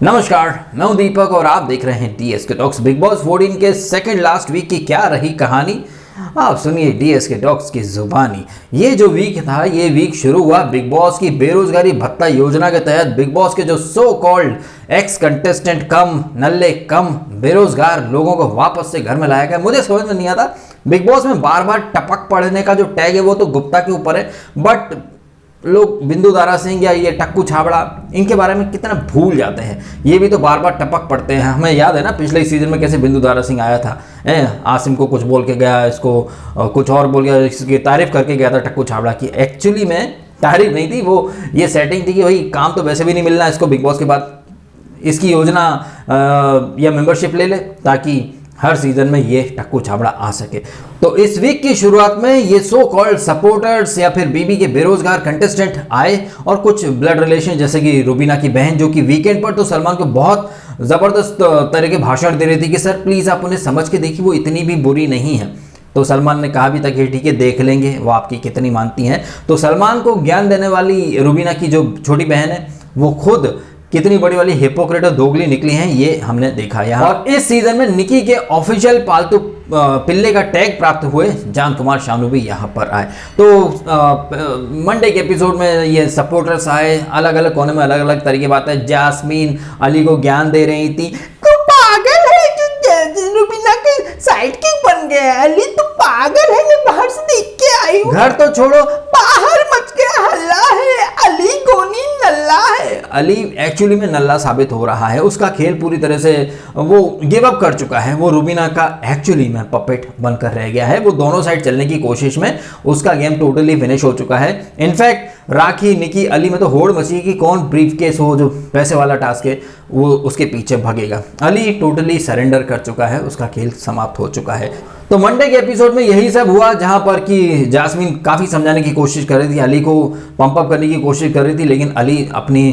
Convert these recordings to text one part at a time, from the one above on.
नमस्कार, मैं हूं दीपक और आप देख रहे हैं डीएसके टॉक्स। बिग बॉस 14 के सेकंड लास्ट वीक की क्या रही कहानी, आप सुनिए डीएसके टॉक्स की जुबानी। ये जो वीक था, ये वीक शुरू हुआ बिग बॉस की बेरोजगारी भत्ता योजना के तहत। बिग बॉस के जो सो कॉल्ड एक्स कंटेस्टेंट कम नल्ले कम बेरोजगार लोगों को वापस से घर में लाया गया। मुझे समझ में नहीं आता, बिग बॉस में बार बार टपक पड़ने का जो टैग है वो तो गुप्ता के ऊपर है, बट लोग बिंदु दारा सिंह या ये टक्कू छाबड़ा इनके बारे में कितना भूल जाते हैं। ये भी तो बार बार टपक पड़ते हैं। हमें याद है ना पिछले सीजन में कैसे बिंदु दारा सिंह आया था, आसिम को कुछ बोल के गया, इसको कुछ और बोल गया, इसकी तारीफ करके गया था टक्कू छाबड़ा की। एक्चुअली में तारीफ नहीं थी वो, ये सेटिंग थी कि भाई काम तो वैसे भी नहीं मिलना इसको बिग बॉस के बाद, इसकी योजना या मेंबरशिप ले ले ताकि हर सीजन में ये टक्कू छाबड़ा आ सके। तो इस वीक की शुरुआत में ये सो कॉल्ड सपोर्टर्स या फिर बीबी के बेरोजगार कंटेस्टेंट आए और कुछ ब्लड रिलेशन जैसे कि रुबीना की बहन, जो कि वीकेंड पर तो सलमान को बहुत जबरदस्त तरह के भाषण दे रही थी कि सर प्लीज आप उन्हें समझ के देखिए, वो इतनी भी बुरी नहीं है। तो सलमान ने कहा भी था कि ठीक है देख लेंगे वो आपकी कितनी मानती हैं। तो सलमान को ज्ञान देने वाली रुबीना की जो छोटी बहन है वो खुद कितनी बड़ी वाली हिपोक्रेट और दोगली निकली हैं, ये हमने देखा यहाँ। और इस सीजन में निकी के ऑफिशियल पालतू पिल्ले का टैग प्राप्त हुए जान कुमार शानू भी यहाँ पर आए। तो मंडे के एपिसोड में ये सपोर्टर्स आए, अलग अलग कोने में अलग अलग तरह की बातें। जास्मीन अली को ज्ञान दे रही थी, तू पागल है जो रुबीना के साइड किक बन गया। अली तू पागल है, मैं बाहर से देख के आई हूँ। घर तो छोड़ो, बाहर मच गया हल्ला है, अली गोनी नल्ला है। अली एक्चुअली में नल्ला साबित हो रहा है, उसका खेल पूरी तरह से वो गिव अप कर चुका है। वो रुबीना का एक्चुअली में पपेट बनकर रह गया है। वो दोनों साइड चलने की कोशिश में उसका गेम टोटली फिनिश हो चुका है। इनफैक्ट राखी निकी अली में तो होड़ मची कि कौन ब्रीफ केस हो, जो पैसे वाला टास्क है वो उसके पीछे भागेगा। अली टोटली सरेंडर कर चुका है, उसका खेल समाप्त हो चुका है। तो मंडे के एपिसोड में यही सब हुआ, जहां पर कि जास्मीन काफ़ी समझाने की कोशिश कर रही थी, अली को पंप अप करने की कोशिश कर रही थी, लेकिन अली अपनी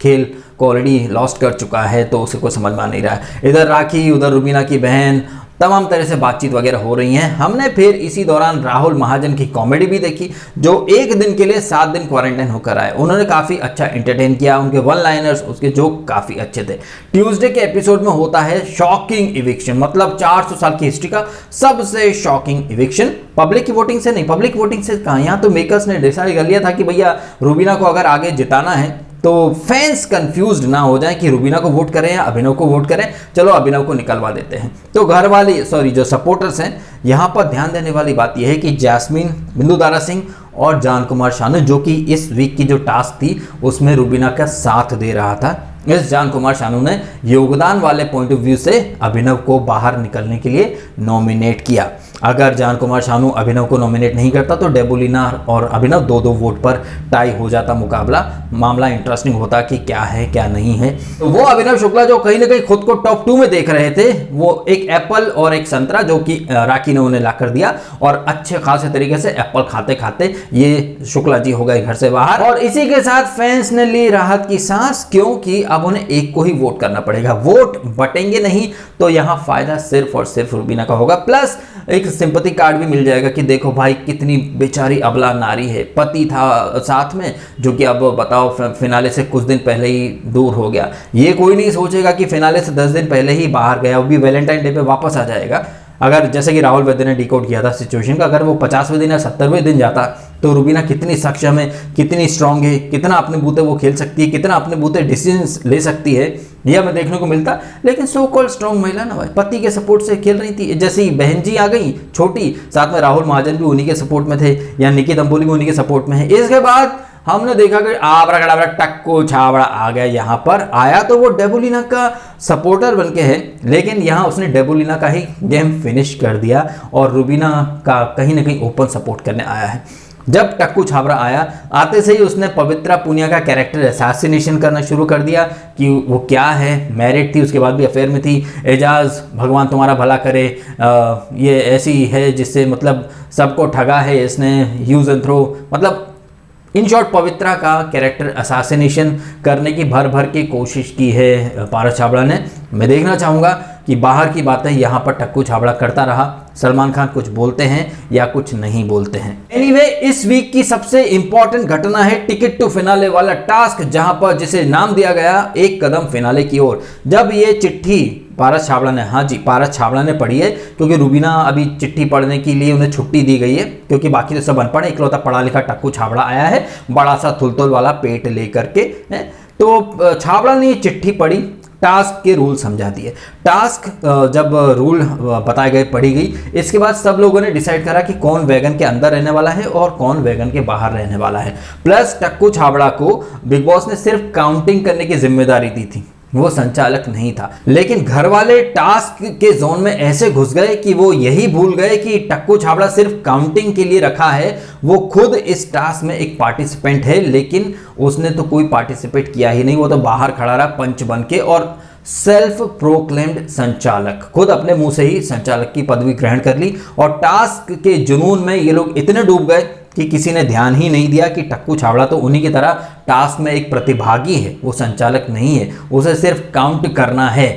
खेल को ऑलरेडी लॉस्ट कर चुका है, तो उसे कोई समझ में आ नहीं रहा है। इधर राखी, उधर रुबीना की बहन, तमाम तरह से बातचीत वगैरह हो रही हैं। हमने फिर इसी दौरान राहुल महाजन की कॉमेडी भी देखी, जो एक दिन के लिए 7 दिन क्वारंटाइन होकर आए। उन्होंने काफ़ी अच्छा एंटरटेन किया, उनके वन लाइनर्स, उसके जोक काफ़ी अच्छे थे। ट्यूसडे के एपिसोड में होता है शॉकिंग इविक्शन, मतलब 400 साल की हिस्ट्री का सबसे शॉकिंग इविक्शन। पब्लिक की वोटिंग से नहीं, पब्लिक वोटिंग से कहाँ, यहाँ तो मेकर्स ने डिसाइड कर लिया था कि भैया रुबीना को अगर आगे जिताना है तो फैंस कंफ्यूज्ड ना हो जाएं कि रुबीना को वोट करें या अभिनव को वोट करें, चलो अभिनव को निकलवा देते हैं। तो घर वाली जो सपोर्टर्स हैं, यहाँ पर ध्यान देने वाली बात यह है कि जास्मीन, बिंदु दारा सिंह और जान कुमार शानू, जो कि इस वीक की जो टास्क थी उसमें रुबीना का साथ दे रहा था, इस जान कुमार शानू ने योगदान वाले पॉइंट ऑफ व्यू से अभिनव को बाहर निकलने के लिए नॉमिनेट किया। अगर जान कुमार शानू अभिनव को नॉमिनेट नहीं करता तो डेबुलिना और अभिनव 2-2 वोट पर टाई हो जाता मुकाबला। मामला इंटरेस्टिंग होता कि क्या है क्या नहीं है। तो वो अभिनव शुक्ला जो कहीं ना कहीं खुद को टॉप 2 में देख रहे थे, वो एक एप्पल और एक संतरा जो कि राखी ने उन्हें ला कर दिया, और अच्छे खासे तरीके से एप्पल खाते खाते ये शुक्ला जी हो गए घर से बाहर। और इसी के साथ फैंस ने ली राहत की सांस, क्योंकि अब उन्हें एक को ही वोट करना पड़ेगा। वोट बटेंगे नहीं तो यहाँ फायदा सिर्फ और सिर्फ रुबीना का होगा, प्लस एक सिंपैथी कार्ड भी मिल जाएगा कि देखो भाई कितनी बेचारी अबला नारी है, पति था साथ में जो कि अब बताओ फिनाले से कुछ दिन पहले ही दूर हो गया। ये कोई नहीं सोचेगा कि फिनाले से 10 दिन पहले ही बाहर गया, वो भी वैलेंटाइन डे पे वापस आ जाएगा। अगर जैसे कि राहुल वैद्य ने डिकोड किया था सिचुएशन का, अगर वो 50वें दिन या 70वें दिन जाता तो रुबीना कितनी सक्षम है, कितनी स्ट्रांग है, कितना अपने बूते वो खेल सकती है, कितना अपने बूते डिसीजंस ले सकती है, ये हमें देखने को मिलता। लेकिन सो कॉल्ड स्ट्रांग महिला ना भाई, पति के सपोर्ट से खेल रही थी। जैसे ही बहन जी आ गई छोटी, साथ में राहुल महाजन भी उन्हीं के सपोर्ट में थे, या निकी दंबोली भी उन्हीं के सपोर्ट में है। इसके बाद हमने देखा कि आबरा टक्को छाबड़ा आ गया। यहाँ पर आया तो वो डेबुलिना का सपोर्टर बन के है, लेकिन यहाँ उसने डेबुलिना का ही गेम फिनिश कर दिया और रुबीना का कहीं ना कहीं ओपन सपोर्ट करने आया है। जब टक्कू छाबड़ा आया, आते से ही उसने पवित्रा पुनिया का कैरेक्टर असैसिनेशन करना शुरू कर दिया कि वो क्या है, मैरिड थी, उसके बाद भी अफेयर में थी। एजाज भगवान तुम्हारा भला करे, ये ऐसी है जिससे मतलब सबको ठगा है इसने, यूज एंड थ्रो, मतलब इन शॉर्ट पवित्रा का कैरेक्टर असैसिनेशन करने की भर भर के कोशिश की है पारस छाबड़ा ने। मैं देखना चाहूँगा कि बाहर की बातें यहाँ पर टक्कू छाबड़ा करता रहा, सलमान खान कुछ बोलते हैं या कुछ नहीं बोलते हैं। एनीवे, इस वीक की सबसे इंपॉर्टेंट घटना है टिकट टू फिनाले वाला टास्क, जहां पर जिसे नाम दिया गया एक कदम फिनाले की ओर। जब ये चिट्ठी पारस छाबड़ा ने, हाँ जी पारस छाबड़ा ने पढ़ी है, क्योंकि रुबीना अभी चिट्ठी पढ़ने के लिए उन्हें छुट्टी दी गई है, क्योंकि बाकी तो सब अनपढ़ है, इकलौता पढ़ा लिखा टक्कू छाबड़ा आया है बड़ा सा थुलथुल वाला पेट लेकर के। तो छाबड़ा ने ये चिट्ठी पढ़ी, टास्क के रूल समझा दिए। टास्क जब रूल बताए गए, पढ़ी गई, इसके बाद सब लोगों ने डिसाइड करा कि कौन वैगन के अंदर रहने वाला है और कौन वैगन के बाहर रहने वाला है। प्लस टक्कू छाबड़ा को बिग बॉस ने सिर्फ काउंटिंग करने की जिम्मेदारी दी थी, वो संचालक नहीं था। लेकिन घर वाले टास्क के जोन में ऐसे घुस गए कि वो यही भूल गए कि टक्कू छाबड़ा सिर्फ काउंटिंग के लिए रखा है। वो खुद इस टास्क में एक पार्टिसिपेंट है, लेकिन उसने तो कोई पार्टिसिपेट किया ही नहीं, वो तो बाहर खड़ा रहा पंच बन के और सेल्फ प्रोक्लेम्ड संचालक, खुद अपने मुंह से ही संचालक की पदवी ग्रहण कर ली। और टास्क के जुनून में ये लोग इतने डूब गए कि किसी ने ध्यान ही नहीं दिया कि टक्कू छाबड़ा तो उन्हीं की तरह टास्क में एक प्रतिभागी है, वो संचालक नहीं है, उसे सिर्फ काउंट करना है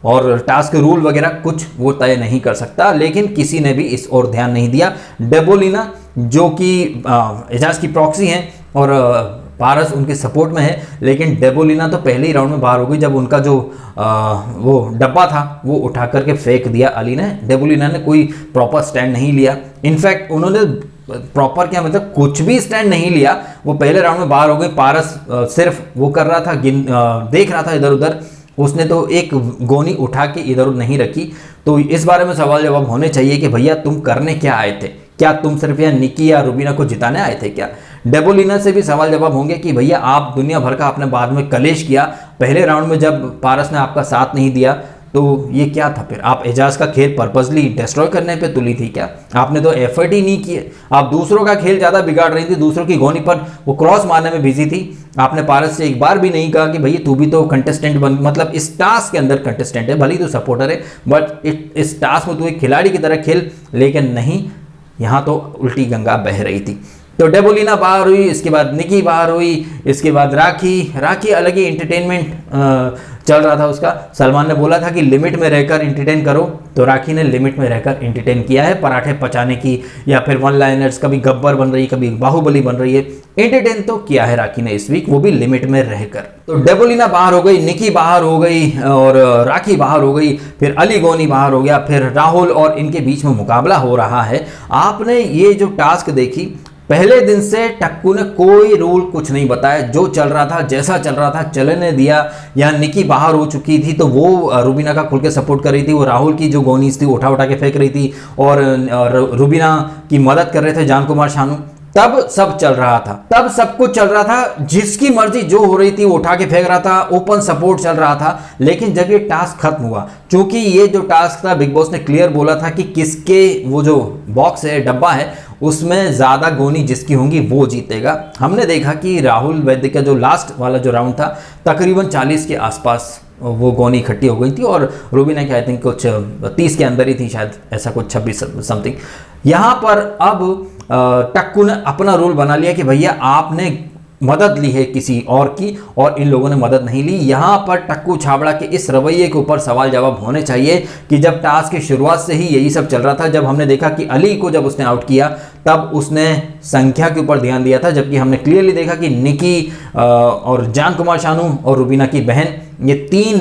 और टास्क रूल वगैरह कुछ वो तय नहीं कर सकता। लेकिन किसी ने भी इस ओर ध्यान नहीं दिया। डेबोलिना जो कि एजाज की प्रॉक्सी हैं और पारस उनके सपोर्ट में है, लेकिन डेबोलिना तो पहले ही राउंड में बाहर हो गई जब उनका जो वो डब्बा था वो उठा करके फेंक दिया अली ने। डेबोलिना ने कोई प्रॉपर स्टैंड नहीं लिया, इनफैक्ट उन्होंने प्रॉपर क्या मतलब कुछ भी स्टैंड नहीं लिया, वो पहले राउंड में बाहर हो गए। पारस सिर्फ वो कर रहा था, देख रहा था इधर उधर, उसने तो एक गोनी उठा के इधर उधर नहीं रखी। तो इस बारे में सवाल जवाब होने चाहिए कि भैया तुम करने क्या आए थे, क्या तुम सिर्फ यहाँ निकी या रुबीना को जिताने आए थे क्या? डेबोलिना से भी सवाल जवाब होंगे कि भैया आप दुनिया भर का आपने बाद में कलेश किया, पहले राउंड में जब पारस ने आपका साथ नहीं दिया तो ये क्या था? फिर आप एजाज का खेल पर्पसली डिस्ट्रॉय करने पे तुली थी क्या? आपने तो एफर्ट ही नहीं किए, आप दूसरों का खेल ज़्यादा बिगाड़ रही थी, दूसरों की गोनी पर वो क्रॉस मारने में बिजी थी। आपने पारस से एक बार भी नहीं कहा कि भैया तू भी तो कंटेस्टेंट बन, मतलब इस टास्क के अंदर कंटेस्टेंट है, भले ही तू सपोर्टर है बट इस टास्क में तू एक खिलाड़ी की तरह खेल। लेकिन नहीं, यहाँ तो उल्टी गंगा बह रही थी। तो डेबोलिना बाहर हुई, इसके बाद निकी बाहर हुई, इसके बाद राखी अलग ही एंटरटेनमेंट चल रहा था उसका। सलमान ने बोला था कि लिमिट में रहकर एंटरटेन करो, तो राखी ने लिमिट में रहकर एंटरटेन किया है, पराठे पचाने की या फिर वन लाइनर्स, कभी गब्बर बन रही है कभी बाहुबली बन रही है, एंटरटेन तो किया है राखी ने इस वीक, वो भी लिमिट में रहकर। तो डेबोलिना बाहर हो गई, निकी बाहर हो गई और राखी बाहर हो गई, फिर अली गोनी बाहर हो गया, फिर राहुल और इनके बीच में मुकाबला हो रहा है। आपने ये जो टास्क देखी, पहले दिन से टक्कू ने कोई रूल कुछ नहीं बताया, जो चल रहा था जैसा चल रहा था चलने दिया। यहाँ निकी बाहर हो चुकी थी तो वो रुबीना का खुल के सपोर्ट कर रही थी, वो राहुल की जो गोनीज थी उठा के फेंक रही थी और रुबीना की मदद कर रहे थे जान कुमार शानू। तब सब चल रहा था, तब सब कुछ चल रहा था, जिसकी मर्जी जो हो रही थी वो उठा के फेंक रहा था, ओपन सपोर्ट चल रहा था। लेकिन जब ये टास्क खत्म हुआ, चूंकि ये जो टास्क था बिग बॉस ने क्लियर बोला था कि किसके वो जो बॉक्स है, डब्बा है, उसमें ज़्यादा गोनी जिसकी होंगी वो जीतेगा। हमने देखा कि राहुल वैद्य का जो लास्ट वाला जो राउंड था तकरीबन 40 के आसपास वो गोनी इकट्ठी हो गई थी और रुबीना की आई थिंक कुछ 30 के अंदर ही थी शायद, ऐसा कुछ 26 समथिंग। यहाँ पर अब टक्कू ने अपना रूल बना लिया कि भैया आपने मदद ली है किसी और की और इन लोगों ने मदद नहीं ली। यहाँ पर टक्कू छाबड़ा के इस रवैये के ऊपर सवाल जवाब होने चाहिए कि जब टास्क की शुरुआत से ही यही सब चल रहा था, जब हमने देखा कि अली को जब उसने आउट किया तब उसने संख्या के ऊपर ध्यान दिया था, जबकि हमने क्लियरली देखा कि निकी और जान कुमार शानू और रुबीना की बहन, ये तीन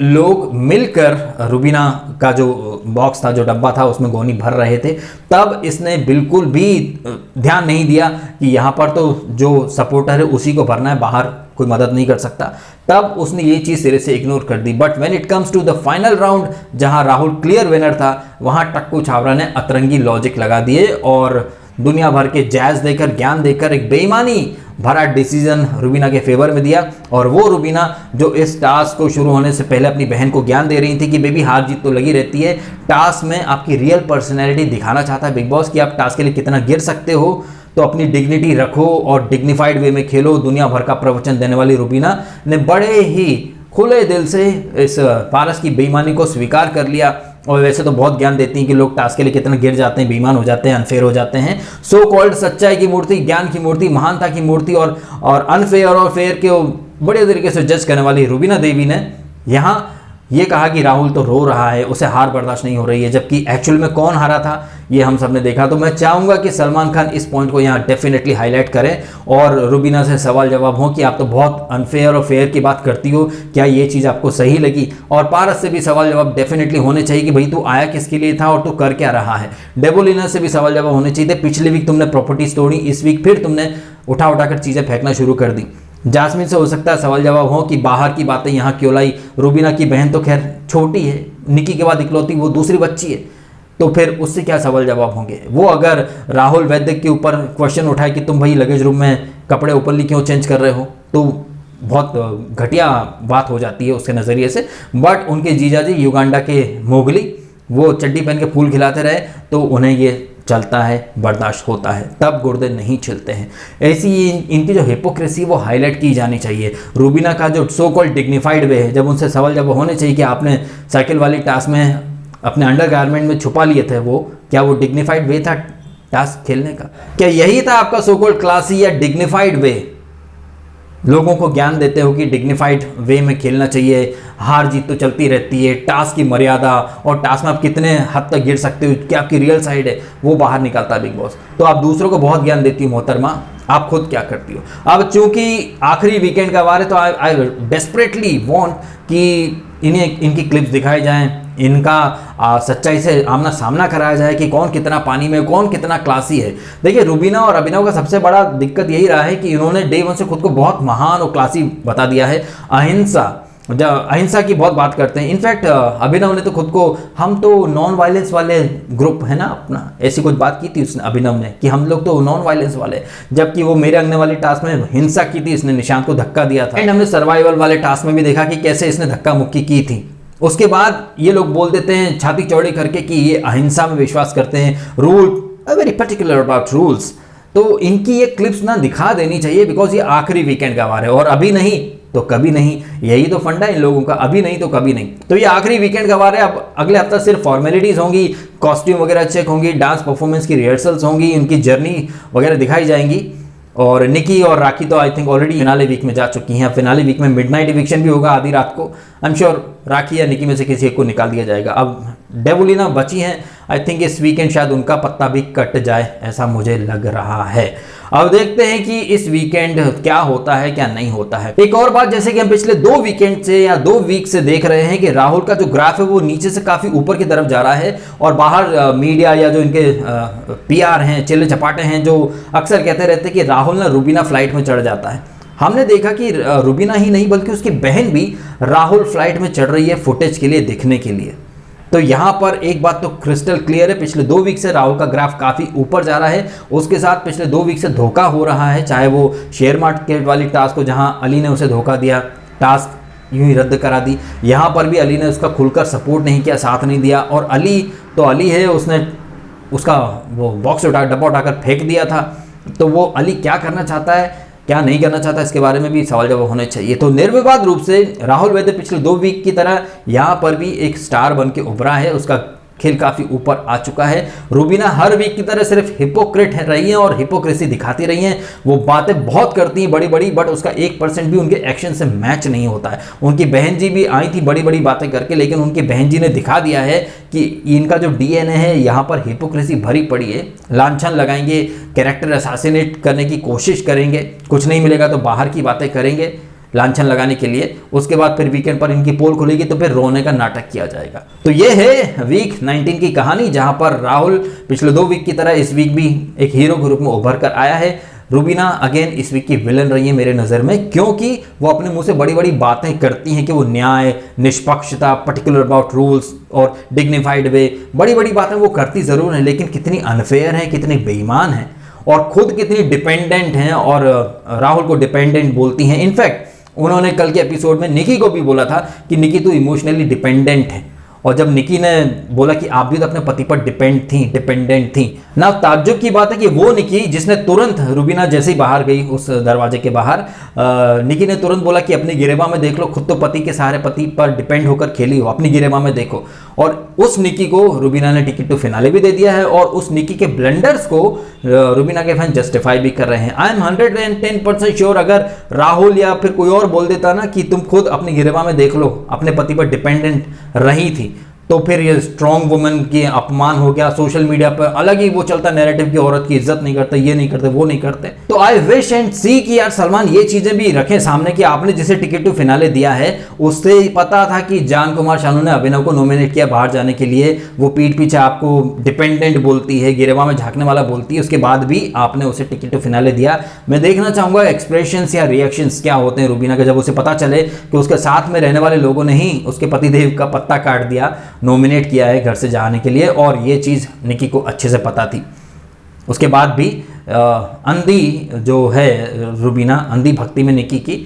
लोग मिलकर रुबीना का जो बॉक्स था, जो डब्बा था, उसमें गोनी भर रहे थे। तब इसने बिल्कुल भी ध्यान नहीं दिया कि यहाँ पर तो जो सपोर्टर है उसी को भरना है, बाहर कोई मदद नहीं कर सकता। तब उसने ये चीज़ सिरे से इग्नोर कर दी। But when it comes to the final round, जहां राहुल क्लियर विनर था, वहां टक्कू छाबड़ा ने अतरंगी लॉजिक लगा दिए और दुनिया भर के जैज देकर, ज्ञान देकर एक बेईमानी भरा डिसीजन रुबीना के फेवर में दिया। और वो रुबीना जो इस टास्क को शुरू होने से पहले अपनी बहन को ज्ञान दे रही थी कि बेबी हार जीत तो लगी रहती है, टास्क में आपकी रियल पर्सनैलिटी दिखाना चाहता है बिग बॉस कि आप टास्क के लिए कितना गिर सकते हो, तो अपनी डिग्निटी रखो और डिग्निफाइड वे में खेलो। दुनिया भर का प्रवचन देने वाली रुबीना ने बड़े ही खुले दिल से इस पारस की बेईमानी को स्वीकार कर लिया। और वैसे तो बहुत ज्ञान देती हैं कि लोग टास्क के लिए कितना गिर जाते हैं, बेईमान हो जाते हैं, अनफेयर हो जाते हैं। सो कॉल्ड सच्चाई की मूर्ति, ज्ञान की मूर्ति, महानता की मूर्ति और अनफेयर और फेयर के बड़े तरीके से जज करने वाली रुबीना देवी ने यहाँ ये कहा कि राहुल तो रो रहा है, उसे हार बर्दाश्त नहीं हो रही है, जबकि एक्चुअल में कौन हारा था ये हम सब ने देखा। तो मैं चाहूँगा कि सलमान खान इस पॉइंट को यहाँ डेफिनेटली हाईलाइट करें और रुबीना से सवाल जवाब हो कि आप तो बहुत अनफेयर और फेयर की बात करती हो, क्या ये चीज़ आपको सही लगी। और पारस से भी सवाल जवाब डेफिनेटली होने चाहिए कि भाई तू आया किसके लिए था और तू कर क्या रहा है। डेबोलिना से भी सवाल जवाब होने चाहिए थे, पिछले वीक तुमने प्रॉपर्टीज तोड़ी, इस वीक फिर तुमने उठा कर चीज़ें फेंकना शुरू कर दी। जास्मिन से हो सकता है सवाल जवाब हो कि बाहर की बातें यहाँ क्यों लाई, रुबीना की बहन तो खैर छोटी है, निकी के बाद इकलौती वो दूसरी बच्ची है, तो फिर उससे क्या सवाल जवाब होंगे। वो अगर राहुल वैद्य के ऊपर क्वेश्चन उठाए कि तुम भाई लगेज रूम में कपड़े ऊपरली क्यों चेंज कर रहे हो, तो बहुत घटिया बात हो जाती है उसके नज़रिए से। बट उनके जीजाजी युगांडा के मोगली वो चड्डी पहन के फूल खिलाते रहे तो उन्हें ये चलता है, बर्दाश्त होता है, तब गुर्दे नहीं छिलते हैं। ऐसी इनकी जो हिपोक्रेसी वो हाईलाइट की जानी चाहिए। रूबीना का जो सो कॉल्ड डिग्निफाइड वे है, जब उनसे सवाल जब होने चाहिए कि आपने साइकिल वाली टास्क में अपने अंडरगारमेंट में छुपा लिए थे, वो क्या वो डिग्निफाइड वे था टास्क खेलने का? क्या यही था आपका सो कॉल्ड क्लासी या डिग्निफाइड वे? लोगों को ज्ञान देते हो कि डिग्निफाइड वे में खेलना चाहिए, हार जीत तो चलती रहती है, टास्क की मर्यादा और टास्क में आप कितने हद तक गिर सकते हो, क्या आपकी रियल साइड है, वो बाहर निकलता है बिग बॉस। तो आप दूसरों को बहुत ज्ञान देती हो मोहतरमा, आप खुद क्या करती हो? अब चूंकि आखिरी वीकेंड का वार है तो आई डेस्परेटली वांट कि इन्हें इनकी क्लिप्स दिखाई जाएं, इनका सच्चाई से आमना सामना कराया जाए कि कौन कितना पानी में, कौन कितना क्लासी है। देखिए रुबीना और अभिनव का सबसे बड़ा दिक्कत यही रहा है कि इन्होंने डे वन से खुद को बहुत महान और क्लासी बता दिया है। अहिंसा की बहुत बात करते हैं। इनफैक्ट अभिनव ने तो खुद को, हम तो नॉन वायलेंस वाले ग्रुप है ना अपना, ऐसी कुछ बात की थी उसने अभिनव ने कि हम लोग तो नॉन वायलेंस वाले, जबकि वो मेरे अंगने वाली टास्क में हिंसा की थी, इसने निशांत को धक्का दिया था। एंड हमने सर्वाइवल वाले टास्क में भी देखा कि कैसे इसने धक्का मुक्की की थी। उसके बाद ये लोग बोल देते हैं छाती चौड़ी करके कि ये अहिंसा में विश्वास करते हैं, rule very particular about rules. तो इनकी ये क्लिप्स ना दिखा देनी चाहिए, बिकॉज ये आखिरी वीकेंड का वार है और अभी नहीं तो कभी नहीं, यही तो फंडा है इन लोगों का, अभी नहीं तो कभी नहीं। तो ये आखिरी वीकेंड का वार है। अब अगले हफ्ता सिर्फ फॉर्मेलिटीज होंगी, कॉस्ट्यूम वगैरह चेक होंगी, डांस परफॉर्मेंस की रिहर्सल्स होंगी, इनकी जर्नी वगैरह दिखाई जाएंगी। और निकी और राखी तो I think already finale week में जा चुकी हैं। फिनाले वीक में मिडनाइट इविक्शन भी होगा आधी रात को। आई एम श्योर राखी या निकी में से किसी एक को निकाल दिया जाएगा। अब डेबोलिना बची हैं, आई थिंक इस वीकेंड शायद उनका पत्ता भी कट जाए, ऐसा मुझे लग रहा है। अब देखते हैं कि इस वीकेंड क्या होता है क्या नहीं होता है। एक और बात, जैसे कि हम पिछले 2 वीकेंड से या 2 वीक से देख रहे हैं कि राहुल का जो ग्राफ है वो नीचे से काफी ऊपर की तरफ जा रहा है और बाहर मीडिया या जो इनके पीआर हैं, चिल्ले चपाटे हैं, जो अक्सर कहते रहते हैं कि राहुल ना रुबीना फ्लाइट में चढ़ जाता है। हमने देखा कि रुबीना ही नहीं बल्कि उसकी बहन भी राहुल फ्लाइट में चढ़ रही है फुटेज के लिए, दिखने के लिए। तो यहाँ पर एक बात तो क्रिस्टल क्लियर है, पिछले 2 वीक से राहुल का ग्राफ काफ़ी ऊपर जा रहा है। उसके साथ पिछले 2 वीक से धोखा हो रहा है, चाहे वो शेयर मार्केट वाली टास्क को जहाँ अली ने उसे धोखा दिया, टास्क यूं ही रद्द करा दी। यहाँ पर भी अली ने उसका खुलकर सपोर्ट नहीं किया, साथ नहीं दिया। और अली तो अली है, उसने उसका वो बॉक्स डब्बा उठाकर फेंक दिया था। तो वो अली क्या करना चाहता है क्या नहीं करना चाहता, इसके बारे में भी सवाल जवाब होने चाहिए। तो निर्विवाद रूप से राहुल वैद्य पिछले 2 वीक की तरह यहाँ पर भी एक स्टार बन के उभरा है, उसका खेल काफी ऊपर आ चुका है। रुबीना हर वीक की तरह सिर्फ हिपोक्रेट रही हैं और हिपोक्रेसी दिखाती रही हैं। वो बातें बहुत करती हैं बड़ी बड़ी, बट उसका 1% भी उनके एक्शन से मैच नहीं होता है। उनकी बहन जी भी आई थी बड़ी बड़ी बातें करके, लेकिन उनकी बहन जी ने दिखा दिया है कि इनका जो डीएनए है यहाँ पर हिपोक्रेसी भरी पड़ी है। लांछन लगाएंगे, कैरेक्टर असैसिनेट करने की कोशिश करेंगे, कुछ नहीं मिलेगा तो बाहर की बातें करेंगे लांछन लगाने के लिए। उसके बाद फिर वीकेंड पर इनकी पोल खुलेगी तो फिर रोने का नाटक किया जाएगा। तो ये है वीक 19 की कहानी, जहां पर राहुल पिछले 2 वीक की तरह इस वीक भी एक हीरो के रूप में उभर कर आया है। रुबीना अगेन इस वीक की विलन रही है मेरे नज़र में, क्योंकि वो अपने मुंह से बड़ी बड़ी बातें करती हैं कि वो न्याय, निष्पक्षता, पर्टिकुलर अबाउट रूल्स और डिग्निफाइड वे, बड़ी बड़ी बातें वो करती ज़रूर हैं, लेकिन कितनी अनफेयर हैं, कितनी बेईमान हैं और खुद कितनी डिपेंडेंट हैं और राहुल को डिपेंडेंट बोलती हैं। इनफैक्ट उन्होंने कल के एपिसोड में निकी को भी बोला था कि निकी तो इमोशनली डिपेंडेंट है, और जब निकी ने बोला कि आप भी तो अपने पति पर डिपेंडेंट थी ना, ताज्जुब की बात है कि वो निकी जिसने तुरंत रुबीना जैसे ही बाहर गई उस दरवाजे के बाहर, निकी ने तुरंत बोला कि अपनी गिरेबा में देख लो, खुद तो पति के सहारे पति पर डिपेंड होकर खेली हो, अपनी गिरेबा में देखो। और उस निकी को रुबीना ने टिकट टू फिनाले भी दे दिया है और उस निकी के ब्लंडर्स को रुबीना के फैन जस्टिफाई भी कर रहे हैं। आई एम 110% श्योर अगर राहुल या फिर कोई और बोल देता ना कि तुम खुद अपनी गिरवा में देख लो, अपने पति पर डिपेंडेंट रही थी, तो फिर ये स्ट्रॉन्ग वुमन के अपमान हो गया। सोशल मीडिया पर अलग ही वो चलता नैरेटिव की औरत की इज्जत नहीं करते, ये नहीं करते, वो नहीं करते। तो आई विश एंड सी कि यार सलमान ये चीजें भी रखें सामने कि आपने जिसे टिकट टू फिनाले दिया है उससे पता था कि जान कुमार शानू ने अभिनव को नॉमिनेट किया बाहर जाने के लिए, वो पीठ पीछे आपको डिपेंडेंट बोलती है, गिरेवा में झांकने वाला बोलती है, उसके बाद भी आपने उसे टिकट टू फिनाले दिया। मैं देखना चाहूंगा एक्सप्रेशंस या रिएक्शंस क्या होते हैं रुबीना का जब उसे पता चले कि उसके साथ में रहने वाले लोगों ने ही उसके पतिदेव का पत्ता काट दिया, नॉमिनेट किया है घर से जाने के लिए, और ये चीज़ निकी को अच्छे से पता थी। उसके बाद भी अंधी जो है रुबीना, अंधी भक्ति में निकी की,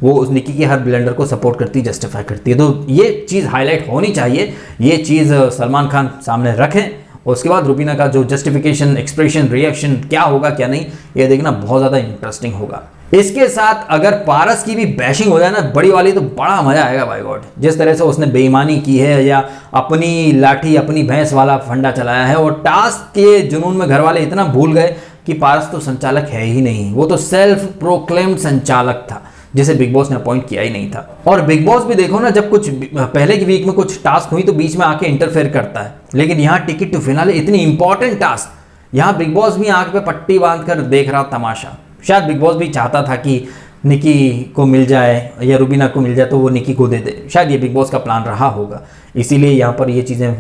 वो उस निकी के हर ब्लेंडर को सपोर्ट करती, जस्टिफाई करती है। तो ये चीज़ हाईलाइट होनी चाहिए, ये चीज़ सलमान खान सामने रखें। और उसके बाद रुबीना का जो जस्टिफिकेशन, एक्सप्रेशन, रिएक्शन क्या होगा क्या नहीं, ये देखना बहुत ज़्यादा इंटरेस्टिंग होगा। इसके साथ अगर पारस की भी बैशिंग हो जाए ना बड़ी वाली, तो बड़ा मजा आएगा भाई गॉड। जिस तरह से उसने बेईमानी की है या अपनी लाठी अपनी भैंस वाला फंडा चलाया है, और टास्क के जुनून में घर वाले इतना भूल गए कि पारस तो संचालक है ही नहीं, वो तो सेल्फ प्रोक्लेम्ड संचालक था जिसे बिग बॉस ने अपॉइंट किया ही नहीं था। और बिग बॉस भी देखो ना, जब कुछ पहले की वीक में कुछ टास्क हुई तो बीच में आके इंटरफेयर करता है, लेकिन यहाँ टिकट टू फिनाले इतनी इंपॉर्टेंट टास्क, यहाँ बिग बॉस भी आंख पे पट्टी बांध कर देख रहा तमाशा। शायद बिग बॉस भी चाहता था कि निकी को मिल जाए या रुबीना को मिल जाए तो वो निकी को दे दे, शायद ये बिग बॉस का प्लान रहा होगा, इसीलिए यहाँ पर ये चीज़ें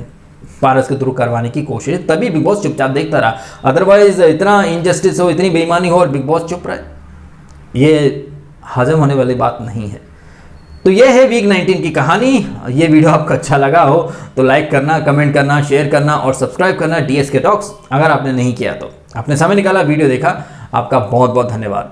पारस के थ्रू करवाने की कोशिश, तभी बिग बॉस चुपचाप देखता रहा। अदरवाइज इतना इनजस्टिस हो, इतनी बेईमानी हो और बिग बॉस चुप रहे, ये हजम होने वाली बात नहीं है। तो ये है वीक 19 की कहानी। ये वीडियो आपको अच्छा लगा हो तो लाइक करना, कमेंट करना, शेयर करना और सब्सक्राइब करना DSK टॉक्स, अगर आपने नहीं किया तो। आपने समय निकाला, वीडियो देखा, आपका बहुत बहुत धन्यवाद।